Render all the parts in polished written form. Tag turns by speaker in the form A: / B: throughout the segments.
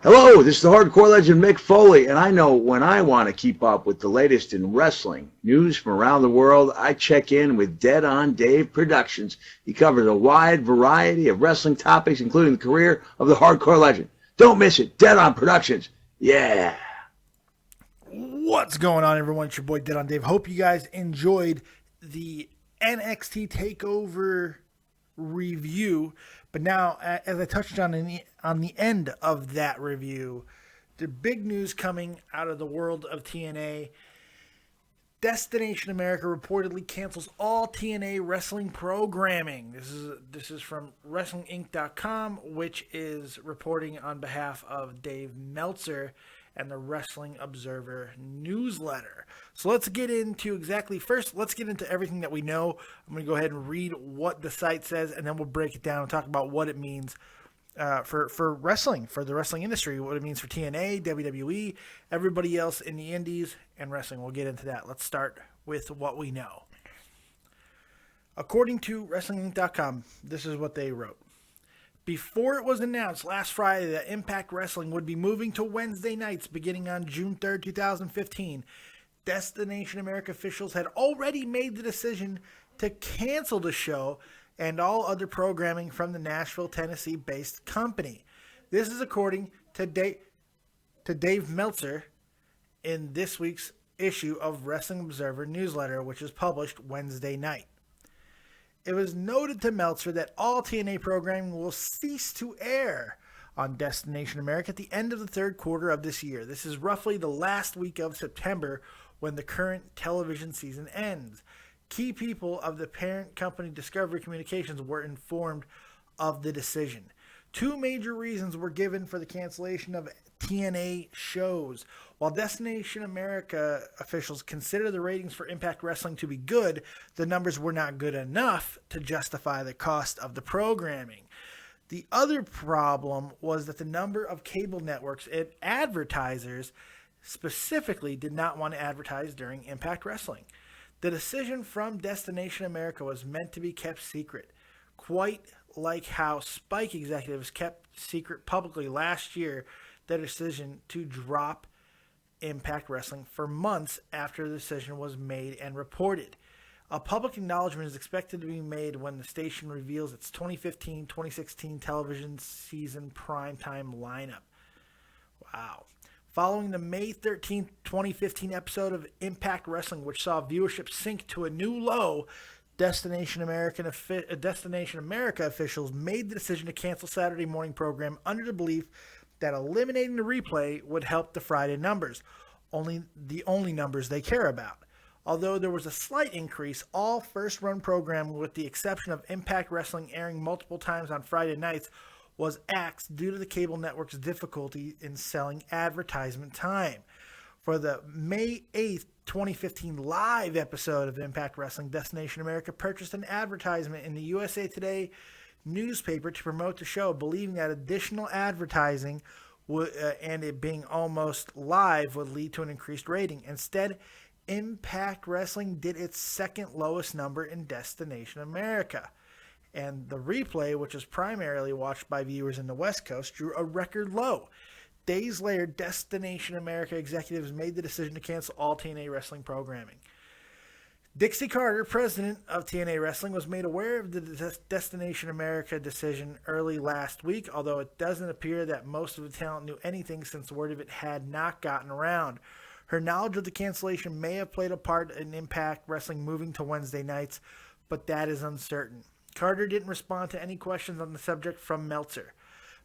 A: Hello, this is the hardcore legend Mick Foley, and I know when I want to keep up with the latest in wrestling news from around the world, I check in with Dead on Dave Productions. He covers a wide variety of wrestling topics, including the career of the hardcore legend. Don't miss it, Dead on Productions. Yeah.
B: What's going on, everyone? It's your boy Dead on Dave. Hope you guys enjoyed the NXT Takeover review. But now, as I touched on the end of that review, the big news coming out of the world of TNA: Destination America reportedly cancels all TNA wrestling programming. This is from WrestlingInc.com, which is reporting on behalf of Dave Meltzer and the Wrestling Observer newsletter. So let's get into everything that we know. I'm going to go ahead and read what the site says, and then we'll break it down and talk about what it means for wrestling, for the wrestling industry, what it means for TNA, WWE, everybody else in the indies, and wrestling. We'll get into that. Let's start with what we know. According to WrestlingInc.com, this is what they wrote. Before it was announced last Friday that Impact Wrestling would be moving to Wednesday nights beginning on June 3rd, 2015, Destination America officials had already made the decision to cancel the show and all other programming from the Nashville, Tennessee-based company. This is according to Dave Meltzer in this week's issue of Wrestling Observer newsletter, which is published Wednesday night. It was noted to Meltzer that all TNA programming will cease to air on Destination America at the end of the third quarter of this year. This is roughly the last week of September when the current television season ends. Key people of the parent company Discovery Communications were informed of the decision. Two major reasons were given for the cancellation of TNA shows. While Destination America officials consider the ratings for Impact Wrestling to be good, the numbers were not good enough to justify the cost of the programming. The other problem was that the number of cable networks and advertisers specifically did not want to advertise during Impact Wrestling. The decision from Destination America was meant to be kept secret, quite like how Spike executives kept secret publicly last year their decision to drop Impact Wrestling for months after the decision was made and reported. A public acknowledgement is expected to be made when the station reveals its 2015-2016 television season primetime lineup. Wow. Following the May 13, 2015 episode of Impact Wrestling, which saw viewership sink to a new low, Destination America officials made the decision to cancel Saturday morning program under the belief that eliminating the replay would help the Friday numbers, the only numbers they care about. Although there was a slight increase, all first-run programming, with the exception of Impact Wrestling airing multiple times on Friday nights, was axed due to the cable network's difficulty in selling advertisement time. For the May 8th, 2015 live episode of Impact Wrestling, Destination America purchased an advertisement in the USA Today newspaper to promote the show, believing that additional advertising and it being almost live would lead to an increased rating. Instead, Impact Wrestling did its second lowest number in Destination America. And the replay, which is primarily watched by viewers in the West Coast, drew a record low. Days later, Destination America executives made the decision to cancel all TNA wrestling programming. Dixie Carter, president of TNA Wrestling, was made aware of the Destination America decision early last week, although it doesn't appear that most of the talent knew anything since word of it had not gotten around. Her knowledge of the cancellation may have played a part in Impact Wrestling moving to Wednesday nights, but that is uncertain. Carter didn't respond to any questions on the subject from Meltzer.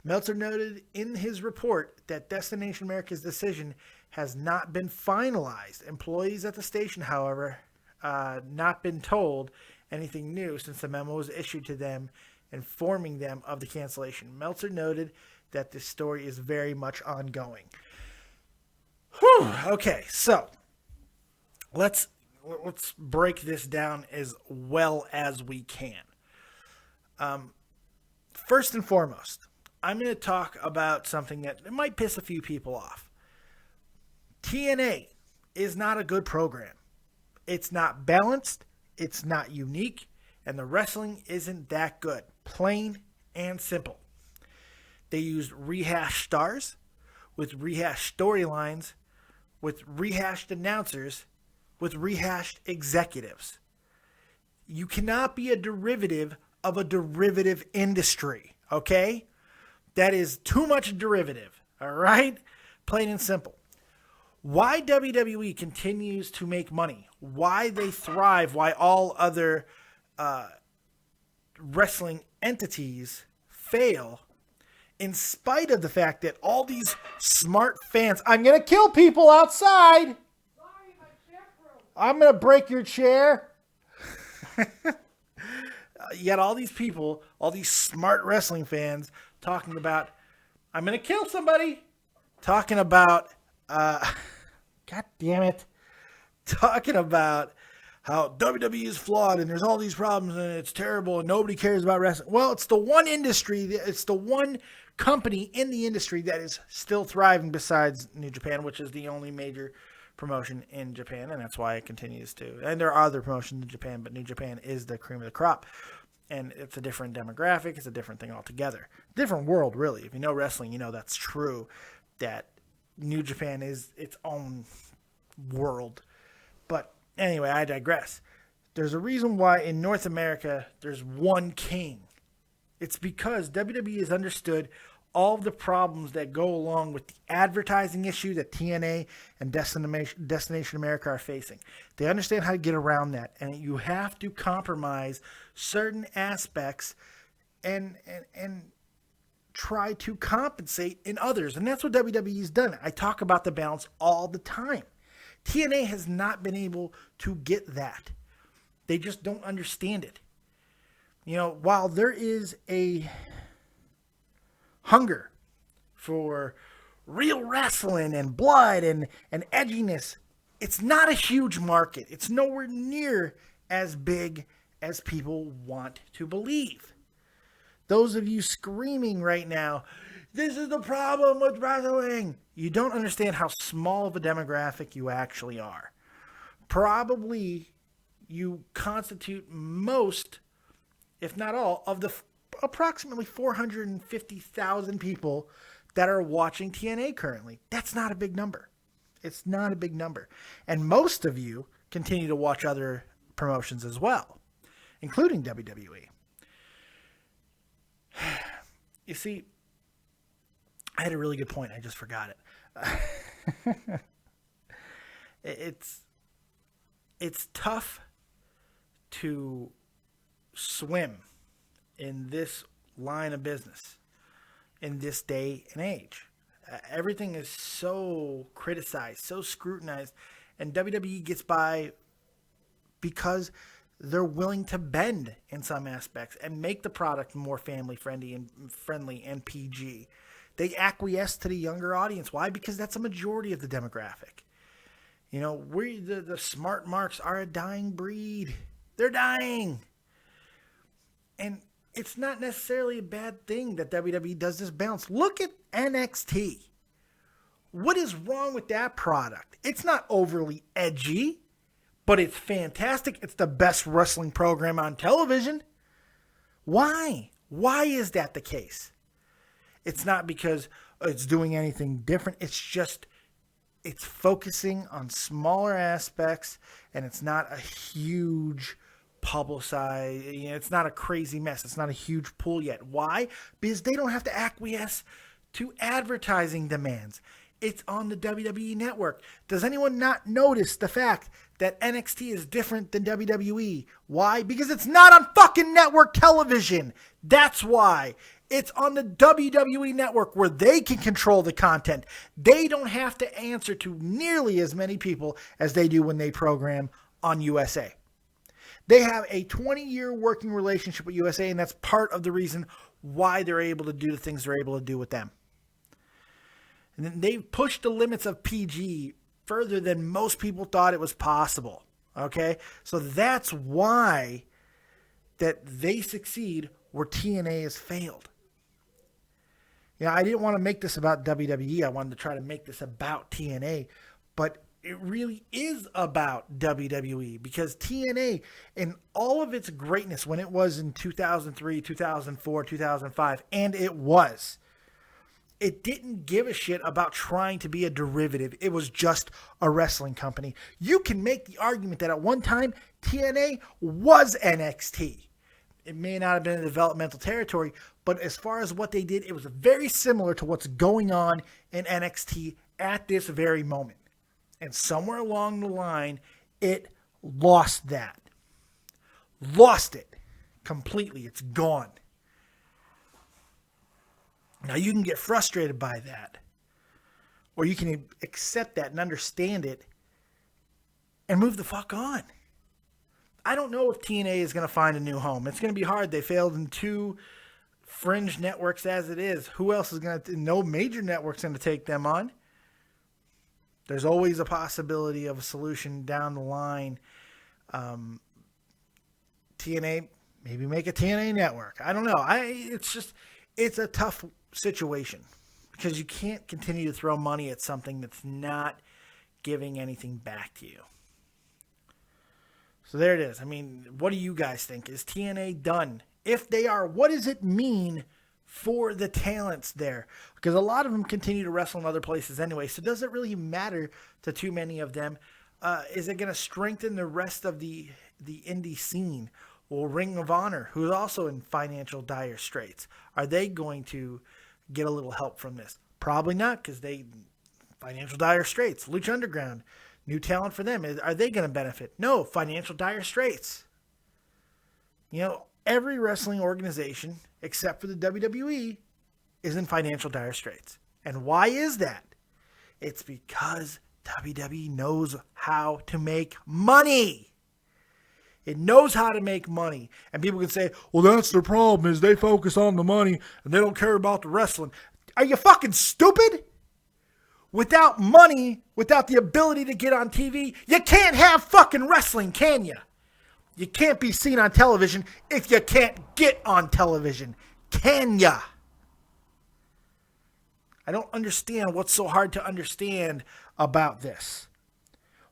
B: Meltzer noted in his report that Destination America's decision has not been finalized. Employees at the station, however, not been told anything new since the memo was issued to them informing them of the cancellation. Meltzer noted that this story is very much ongoing. Whew, okay, so let's break this down as well as we can. First and foremost, I'm going to talk about something that might piss a few people off. TNA is not a good program. It's not balanced, it's not unique, and the wrestling isn't that good. Plain and simple. They used rehashed stars with rehashed storylines, with rehashed announcers, with rehashed executives. You cannot be a derivative of a derivative industry, okay? That is too much derivative, all right? Plain and simple. Why WWE continues to make money, why they thrive, why all other wrestling entities fail, in spite of the fact that all these smart fans, I'm going to kill people outside. Sorry, my chair broke. I'm going to break your chair. You got all these people, all these smart wrestling fans talking about, I'm going to kill somebody. Talking about, God damn it. Talking about how WWE is flawed and there's all these problems and it's terrible and nobody cares about wrestling. Well, it's the one industry, it's the one company in the industry that is still thriving besides New Japan, which is the only major promotion in Japan, and that's why it continues to. And there are other promotions in Japan, but New Japan is the cream of the crop. And it's a different demographic. It's a different thing altogether. Different world, really. If you know wrestling, you know that's true, that New Japan is its own world. But anyway, I digress. There's a reason why in North America there's one king. It's because WWE has understood all of the problems that go along with the advertising issue that TNA and Destination America are facing. They understand how to get around that, and you have to compromise certain aspects and try to compensate in others, and that's what WWE's done. I talk about the balance all the time. TNA has not been able to get that. They just don't understand it. You know, while there is a hunger for real wrestling and blood and edginess, it's not a huge market. It's nowhere near as big as people want to believe. Those of you screaming right now, this is the problem with wrestling, you don't understand how small of a demographic you actually are. Probably you constitute most, if not all, of the approximately 450,000 people that are watching TNA currently. That's not a big number. It's not a big number. And most of you continue to watch other promotions as well, including WWE. You see, I had a really good point. I just forgot it. It's tough to swim in this line of business in this day and age. Everything is so criticized, so scrutinized, and WWE gets by because they're willing to bend in some aspects and make the product more family friendly and PG. They acquiesce to the younger audience. Why? Because that's a majority of the demographic. You know, the smart marks are a dying breed. They're dying. And it's not necessarily a bad thing that WWE does this balance. Look at NXT. What is wrong with that product? It's not overly edgy, but it's fantastic. It's the best wrestling program on television. Why? Why is that the case? It's not because it's doing anything different. It's just, it's focusing on smaller aspects, and it's not a huge publicized, you know, it's not a crazy mess. It's not a huge pool yet. Why? Because they don't have to acquiesce to advertising demands. It's on the WWE network. Does anyone not notice the fact that NXT is different than WWE? Why? Because it's not on fucking network television. That's why. It's on the WWE network where they can control the content. They don't have to answer to nearly as many people as they do when they program on USA. They have a 20-year working relationship with USA, and that's part of the reason why they're able to do the things they're able to do with them. And then they've pushed the limits of PG further than most people thought it was possible. Okay? So that's why that they succeed where TNA has failed. You know, I didn't want to make this about WWE. I wanted to try to make this about TNA. But it really is about WWE, because TNA, in all of its greatness when it was in 2003, 2004, 2005, and it was, It didn't give a shit about trying to be a derivative. It was just a wrestling company. You can make the argument that at one time, TNA was NXT. It may not have been a developmental territory, but as far as what they did, it was very similar to what's going on in NXT at this very moment. And somewhere along the line, it lost that. Lost it completely. It's gone. Now, you can get frustrated by that, or you can accept that and understand it and move the fuck on. I don't know if TNA is going to find a new home. It's going to be hard. They failed in 2 fringe networks as it is. Who else is going to... No major network's going to take them on. There's always a possibility of a solution down the line. TNA, maybe make a TNA network. I don't know. It's a tough situation because you can't continue to throw money at something that's not giving anything back to you. So there it is. I mean, what do you guys think? Is TNA done? If they are, what does it mean for the talents there? Because a lot of them continue to wrestle in other places anyway, so does it really matter to too many of them? Is it going to strengthen the rest of the indie scene? Well, Ring of Honor, who's also in financial dire straits, are they going to get a little help from this? Probably not, because financial dire straits. Lucha Underground, new talent for them. Are they going to benefit? No, financial dire straits. You know, every wrestling organization, except for the WWE, is in financial dire straits. And why is that? It's because WWE knows how to make money. It knows how to make money. And people can say, well, that's their problem, is they focus on the money and they don't care about the wrestling. Are you fucking stupid? Without money, without the ability to get on TV, you can't have fucking wrestling, can you? You can't be seen on television if you can't get on television, can ya? I don't understand what's so hard to understand about this.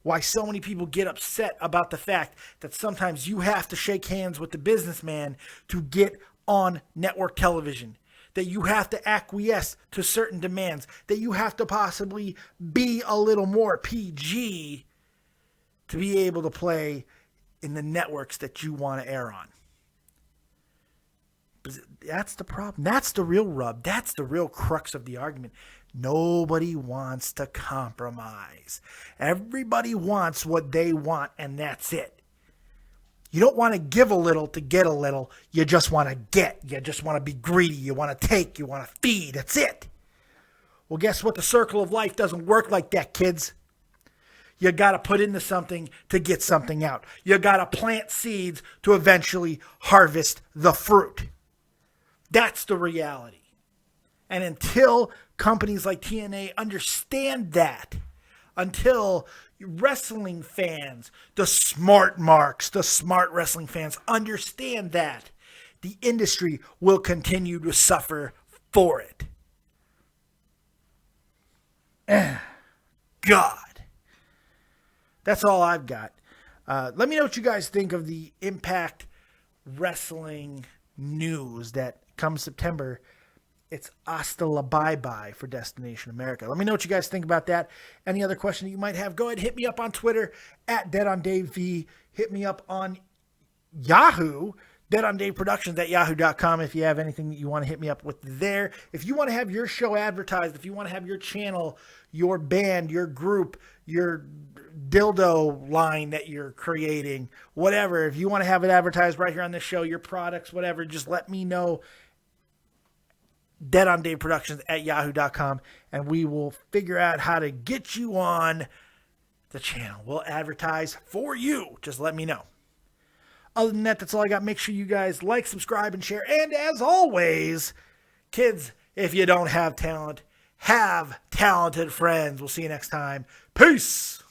B: Why so many people get upset about the fact that sometimes you have to shake hands with the businessman to get on network television. That you have to acquiesce to certain demands. That you have to possibly be a little more PG to be able to play in the networks that you want to air on. That's the problem. That's the real rub. That's the real crux of the argument. Nobody wants to compromise. Everybody wants what they want, and that's it. You don't want to give a little to get a little. You just want to get. You just want to be greedy. You want to take. You want to feed. That's it. Well, guess what? The circle of life doesn't work like that, kids. You got to put into something to get something out. You got to plant seeds to eventually harvest the fruit. That's the reality. And until companies like TNA understand that, until wrestling fans, the smart marks, the smart wrestling fans understand that, the industry will continue to suffer for it. God. That's all I've got. Let me know what you guys think of the Impact Wrestling news that come September, it's hasta la bye-bye for Destination America. Let me know what you guys think about that. Any other question that you might have, go ahead, hit me up on Twitter, @DeadOnDaveV. Hit me up on Yahoo, DeadOnDaveProductions @yahoo.com if you have anything that you want to hit me up with there. If you want to have your show advertised, if you want to have your channel, your band, your group, your dildo line that you're creating, whatever, if you want to have it advertised right here on this show, your products, whatever, just let me know. DeadOnDaveProductions @yahoo.com, and we will figure out how to get you on the channel. We'll advertise for you. Just let me know. Other than that, that's all I got. Make sure you guys like, subscribe, and share. And as always, kids, if you don't have talent, have talented friends. We'll see you next time. Peace.